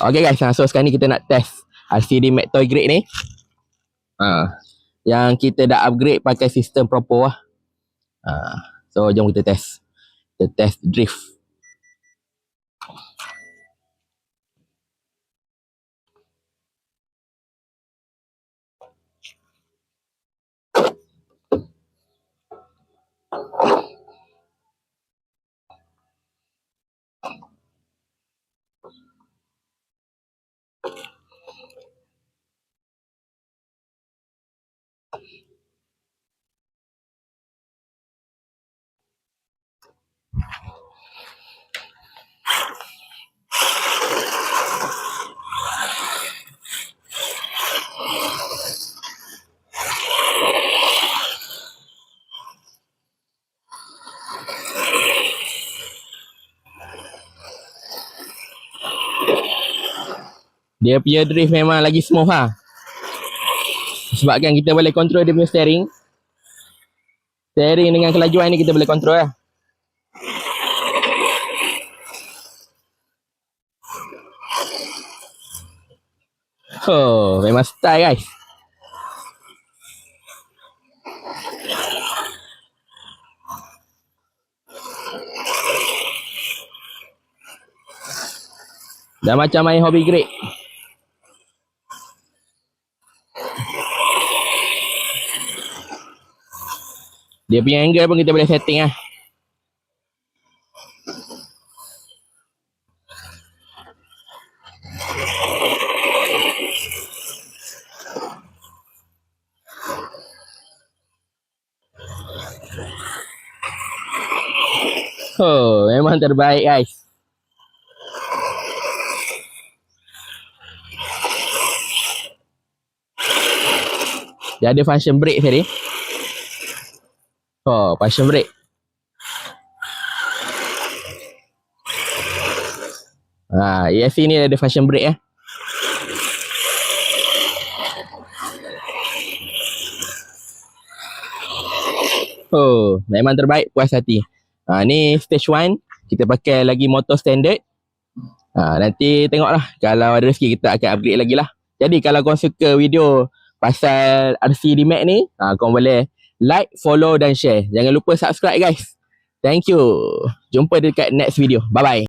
Okay guys, so sekarang ni kita nak test LCD Mac Toy Grade ni. Yang kita dah upgrade pakai sistem Propo lah. So jom kita test. Kita test drift. Dia punya drift memang lagi smooth lah. Sebabkan kita boleh control dia punya steering. Steering dengan kelajuan ni kita boleh control lah. Oh, memang style guys. Dah macam main hobby grade. Dia punya angle pun kita boleh setting lah. Oh, memang terbaik guys. Dia ada function brake tadi. Oh, function brake. ESC ni ada function brake eh. Oh, memang terbaik, puas hati. Ni stage 1. Kita pakai lagi motor standard. Nanti tengoklah. Kalau ada rezeki kita akan upgrade lagi lah. Jadi kalau korang suka video pasal LCD Mac ni, korang boleh like, follow dan share. Jangan lupa subscribe guys. Thank you. Jumpa dekat next video. Bye bye.